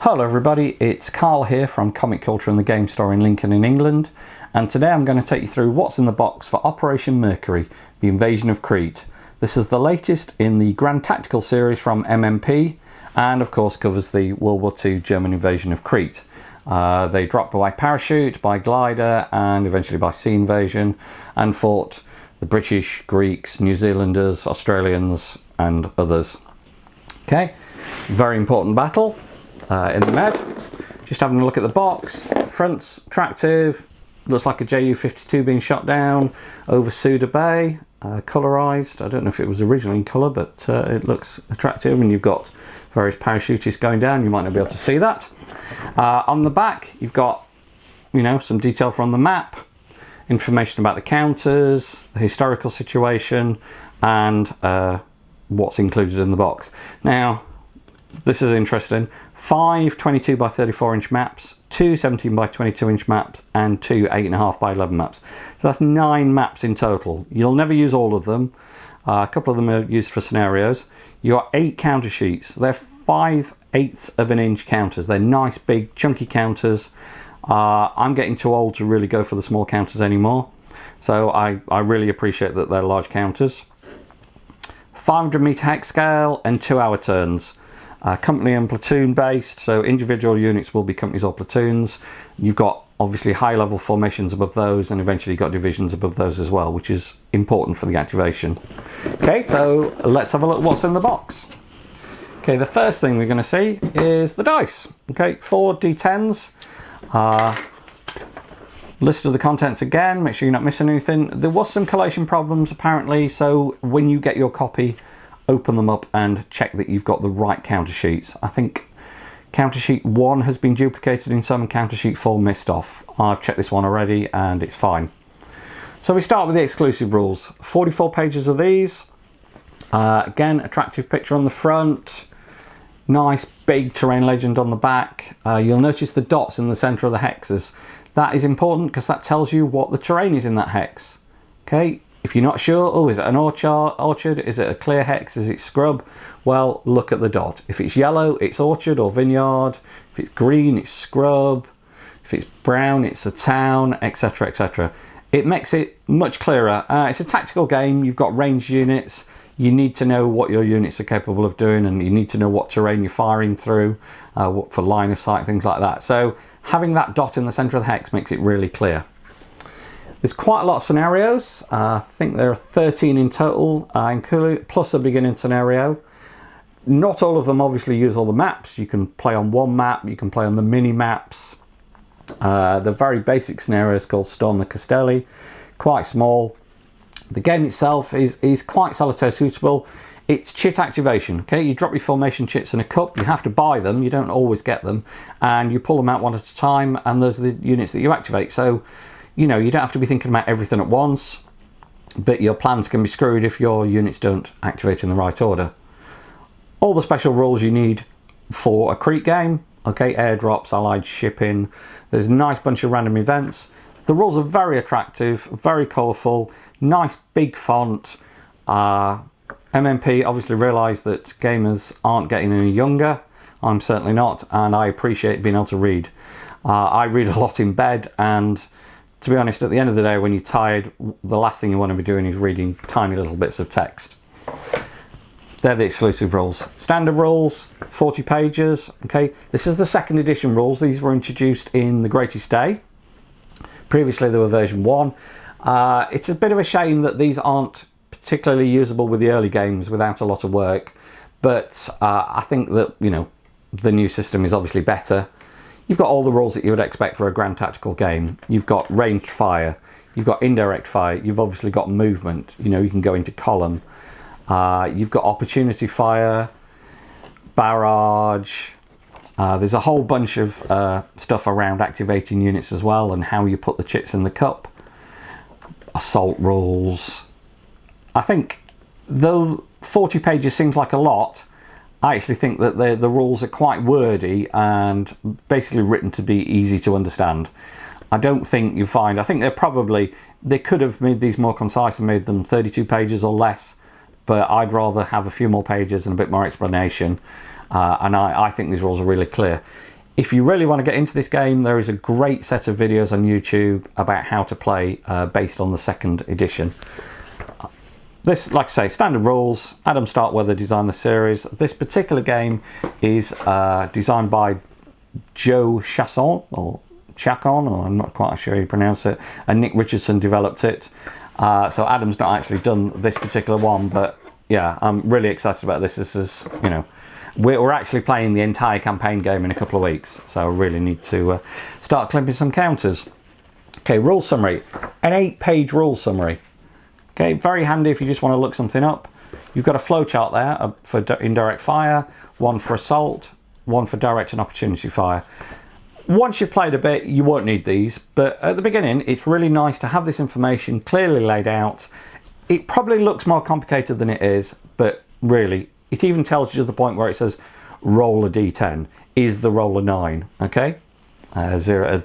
Hello everybody, it's Carl here from Comic Culture and the Game Store in Lincoln in England, and today I'm going to take you through what's in the box for Operation Mercury, the invasion of Crete. This is the latest in the Grand Tactical series from MMP, and of course covers the World War II German invasion of Crete. They dropped by parachute, by glider, and eventually by sea invasion, and fought the British, Greeks, New Zealanders, Australians and others. Okay, very important battle. In the Med. Just having a look at the box. Front's attractive, looks like a Ju-52 being shot down over Suda Bay, colourised. I don't know if it was originally in colour, but it looks attractive, and you've got various parachutists going down. You might not be able to see that. On the back you've got, you know, some detail from the map, information about the counters, the historical situation, and what's included in the box. Now this is interesting. 5 22 by 34 inch maps, 2 17 by 22 inch maps, and 2 8.5 by 11 maps. So that's 9 maps in total. You'll never use all of them. A couple of them are used for scenarios. You got 8 counter sheets. They're 5/8 of an inch counters. They're nice, big, chunky counters. I'm getting too old to really go for the small counters anymore. So I really appreciate that they're large counters. 500 meter hex scale and 2-hour turns. Company and platoon based, so individual units will be companies or platoons. You've got obviously high level formations above those, and eventually you've got divisions above those as well, which is important for the activation. Okay, so let's have a look at what's in the box. Okay, the first thing we're going to see is the dice. Okay, 4 D10s. List of the contents again, make sure you're not missing anything. There was some collation problems apparently, so when you get your copy, open them up and check that you've got the right counter sheets. I think counter sheet 1 has been duplicated in some, and counter sheet 4 missed off. I've checked this one already and it's fine. So we start with the exclusive rules. 44 pages of these. Again, attractive picture on the front. Nice big terrain legend on the back. You'll notice the dots in the center of the hexes. That is important because that tells you what the terrain is in that hex. Okay. If you're not sure, oh, is it an orchard? Is it a clear hex? Is it scrub? Well, look at the dot. If it's yellow, it's orchard or vineyard. If it's green, it's scrub. If it's brown, it's a town, etc, etc. It makes it much clearer. It's a tactical game. You've got ranged units. You need to know what your units are capable of doing, and you need to know what terrain you're firing through, what for line of sight, things like that. So having that dot in the center of the hex makes it really clear. There's quite a lot of scenarios. I think there are 13 in total, plus a beginning scenario. Not all of them obviously use all the maps. You can play on one map, you can play on the mini maps. The very basic scenario is called Storm the Castelli, quite small. The game itself is quite solitaire suitable. It's chit activation. Okay, you drop your formation chits in a cup, you have to buy them, you don't always get them, and you pull them out one at a time, and those are the units that you activate. So you know, you don't have to be thinking about everything at once, but your plans can be screwed if your units don't activate in the right order. All the special rules you need for a Crete game. Okay, airdrops, allied shipping. There's a nice bunch of random events. The rules are very attractive, very colourful, nice big font. MMP obviously realised that gamers aren't getting any younger. I'm certainly not, and I appreciate being able to read. I read a lot in bed, and to be honest, at the end of the day, when you're tired, the last thing you want to be doing is reading tiny little bits of text. They're the exclusive rules. Standard rules, 40 pages. Okay, this is the 2nd edition rules. These were introduced in The Greatest Day. Previously, they were version 1. It's a bit of a shame that these aren't particularly usable with the early games without a lot of work. But I think that, you know, the new system is obviously better. You've got all the rules that you would expect for a grand tactical game. You've got ranged fire, you've got indirect fire, you've obviously got movement, you know, you can go into column. You've got opportunity fire, barrage. There's a whole bunch of stuff around activating units as well, and how you put the chits in the cup. Assault rules. I think, though 40 pages seems like a lot, I actually think that the rules are quite wordy and basically written to be easy to understand. I don't think you find, I think they could have made these more concise and made them 32 pages or less, but I'd rather have a few more pages and a bit more explanation. And I think these rules are really clear. If you really want to get into this game, there is a great set of videos on YouTube about how to play based on the second edition. This, like I say, standard rules. Adam Starkweather designed the series. This particular game is designed by Joe Chasson, or I'm not quite sure how you pronounce it, and Nick Richardson developed it. So Adam's not actually done this particular one, but yeah, I'm really excited about this. This is, you know, we're actually playing the entire campaign game in a couple of weeks, so I really need to start clipping some counters. Okay, rule summary. An 8-page rule summary. Okay, very handy if you just want to look something up. You've got a flowchart there for indirect fire, one for assault, one for direct and opportunity fire. Once you've played a bit, you won't need these, but at the beginning, it's really nice to have this information clearly laid out. It probably looks more complicated than it is, but really, it even tells you to the point where it says roll a d10. Is the roll a 9? Okay, 0,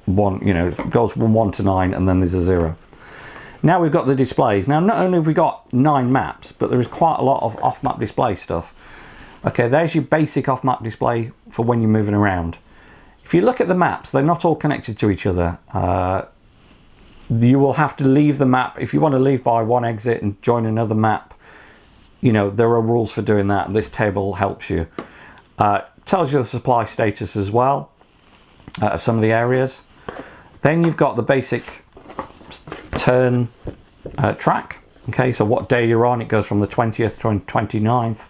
1, you know, it goes from 1 to 9, and then there's a 0. Now we've got the displays. Now, not only have we got 9 maps, but there is quite a lot of off-map display stuff. Okay, there's your basic off-map display for when you're moving around. If you look at the maps, they're not all connected to each other. You will have to leave the map. If you want to leave by one exit and join another map, you know, there are rules for doing that. This table helps you. Tells you the supply status as well of some of the areas. Then you've got the basic turn track. Okay, so what day you're on. It goes from the 20th to 29th,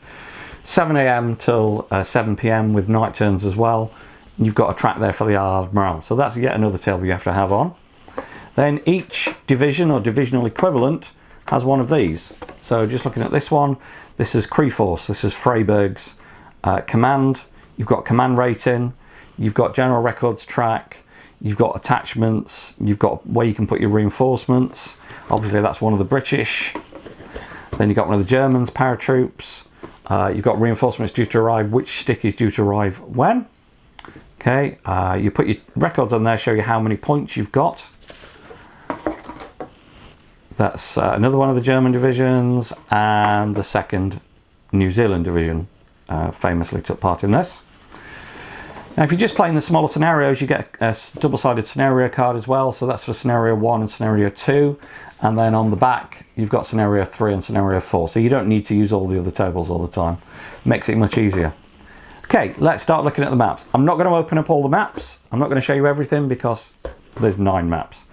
7 AM till 7 PM with night turns as well. You've got a track there for the Admiral. So that's yet another table you have to have on. Then each division or divisional equivalent has one of these. So just looking at this one, this is Cree Force. This is Freiburg's command. You've got command rating. You've got general records track. You've got attachments. You've got where you can put your reinforcements. Obviously that's one of the British. Then you've got one of the Germans, paratroops. You've got reinforcements due to arrive, which stick is due to arrive when. Okay, you put your records on there, show you how many points you've got. That's another one of the German divisions, and the 2nd New Zealand division famously took part in this. Now, if you're just playing the smaller scenarios, you get a double-sided scenario card as well. So that's for scenario 1 and scenario 2. And then on the back, you've got scenario 3 and scenario 4. So you don't need to use all the other tables all the time. Makes it much easier. Okay, let's start looking at the maps. I'm not going to open up all the maps. I'm not going to show you everything because there's 9 maps.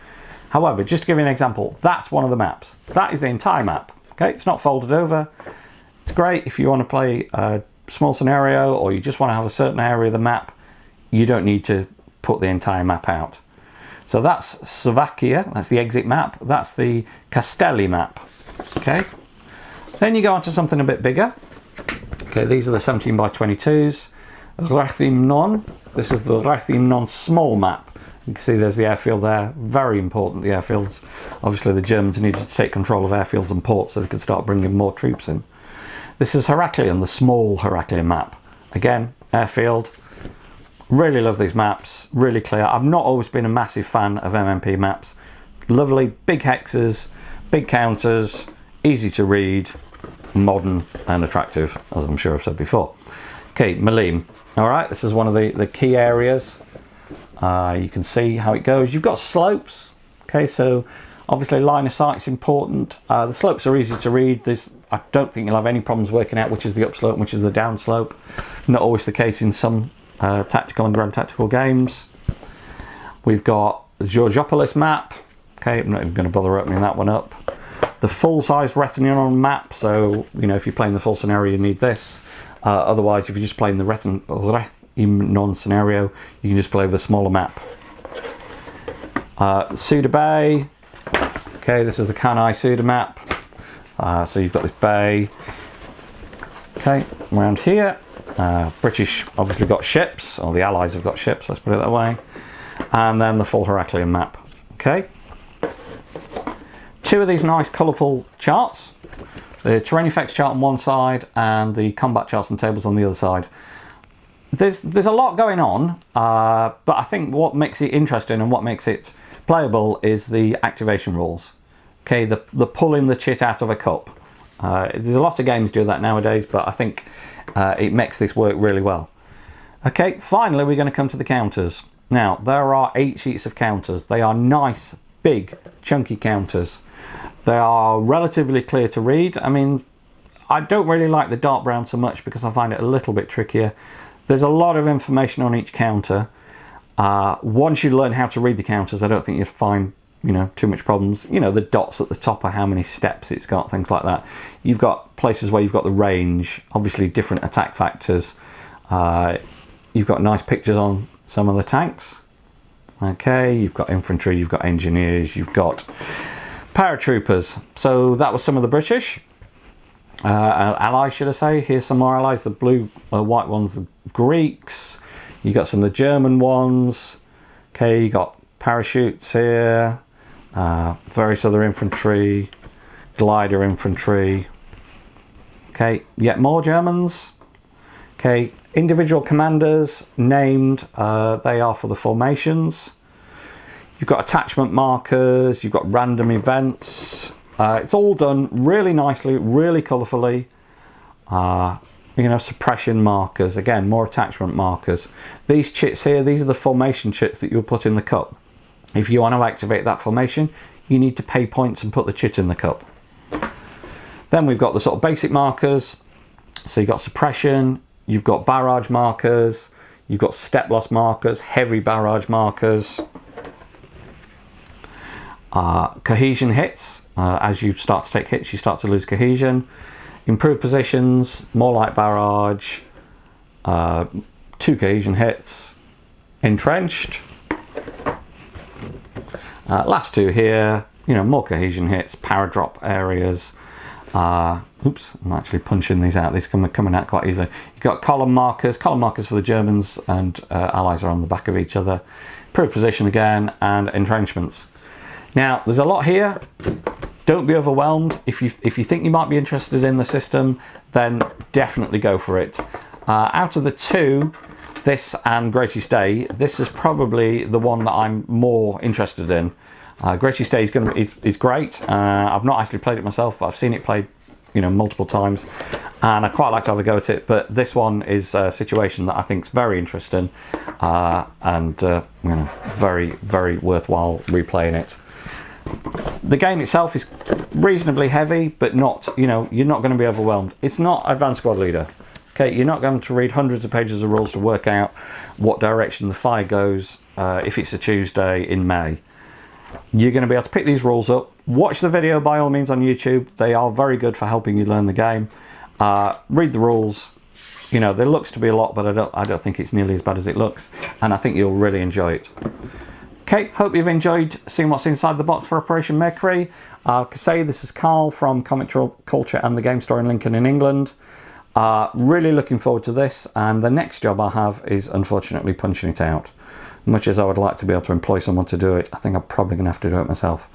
However, just to give you an example, that's one of the maps. That is the entire map. Okay, it's not folded over. It's great if you want to play a small scenario or you just want to have a certain area of the map. You don't need to put the entire map out. So that's Slovakia. That's the exit map. That's the Castelli map. Okay. Then you go on to something a bit bigger. Okay, these are the 17 by 22s. Rethymnon. This is the Rethymnon small map. You can see there's the airfield there. Very important, the airfields. Obviously the Germans needed to take control of airfields and ports so they could start bringing more troops in. This is Heraklion, the small Heraklion map. Again, airfield. Really love these maps, really clear. I've not always been a massive fan of MMP maps. Lovely, big hexes, big counters, easy to read, modern and attractive, as I'm sure I've said before. Okay, Malim. All right, this is one of the key areas. You can see how it goes. You've got slopes. Okay, so obviously line of sight is important. The slopes are easy to read. I don't think you'll have any problems working out which is the upslope and which is the downslope. Not always the case in some tactical and grand tactical games. We've got the Georgiopolis map. Okay, I'm not even going to bother opening that one up. The full-size Rethymnon map. So, you know, if you're playing the full scenario, you need this. Otherwise, if you're just playing the Rethymnon scenario, you can just play the smaller map. Suda Bay. Okay, this is the Kanai Suda map. So you've got this bay. Okay, around here. British obviously got ships, or the Allies have got ships, let's put it that way. And then the full Heraklion map. Okay. 2 of these nice colourful charts. The terrain effects chart on one side and the combat charts and tables on the other side. There's a lot going on, but I think what makes it interesting and what makes it playable is the activation rules. Okay, the pulling the chit out of a cup. There's a lot of games do that nowadays, but I think it makes this work really well. Okay, finally we're going to come to the counters. Now, there are 8 sheets of counters. They are nice, big, chunky counters. They are relatively clear to read. I mean, I don't really like the dark brown so much because I find it a little bit trickier. There's a lot of information on each counter. Once you learn how to read the counters, I don't think you'll find, too much problems. The dots at the top are how many steps it's got, things like that. You've got places where you've got the range, obviously different attack factors. You've got nice pictures on some of the tanks. Okay, you've got infantry, you've got engineers, you've got paratroopers. So that was some of the British allies, should I say. Here's some more allies, the blue, white ones, the Greeks. You got some of the German ones. Okay, you got parachutes here, various other infantry, glider infantry. Okay, yet more Germans. Okay, individual commanders named, they are for the formations. You've got attachment markers, you've got random events. It's all done really nicely, really colourfully. Suppression markers, again, more attachment markers. These chits here, these are the formation chits that you'll put in the cup. If you want to activate that formation, you need to pay points and put the chit in the cup. Then we've got the sort of basic markers. So you've got suppression, you've got barrage markers, you've got step loss markers, heavy barrage markers, cohesion hits. As you start to take hits, you start to lose cohesion. Improved positions, more light barrage, 2 cohesion hits, entrenched. Last 2 here, more cohesion hits, paradrop areas. Oops, I'm actually punching these out. These coming out quite easily. You've got column markers for the Germans and allies are on the back of each other. Improved position again, and entrenchments. Now, there's a lot here. Don't be overwhelmed. If you think you might be interested in the system, then definitely go for it. Out of the 2, this and Greatest Day, this is probably the one that I'm more interested in. Greatest Day is great. I've not actually played it myself, but I've seen it played, multiple times, and I quite like to have a go at it. But this one is a situation that I think is very interesting, and very, very worthwhile replaying it. The game itself is reasonably heavy, but not, you're not going to be overwhelmed. It's not Advanced Squad Leader. Okay, you're not going to read hundreds of pages of rules to work out what direction the fire goes if it's a Tuesday in May. You're going to be able to pick these rules up. Watch the video by all means on YouTube. They are very good for helping you learn the game. Read the rules. There looks to be a lot, but I don't think it's nearly as bad as it looks, and I think you'll really enjoy it. Okay, hope you've enjoyed seeing what's inside the box for Operation Mercury. This is Carl from Comic Culture and the Game Store in Lincoln in England. Really looking forward to this, and the next job I have is unfortunately punching it out. Much as I would like to be able to employ someone to do it, I think I'm probably going to have to do it myself.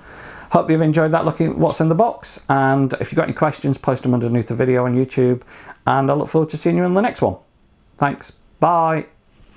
Hope you've enjoyed that, looking at what's in the box, and if you've got any questions, post them underneath the video on YouTube, and I look forward to seeing you in the next one. Thanks, bye.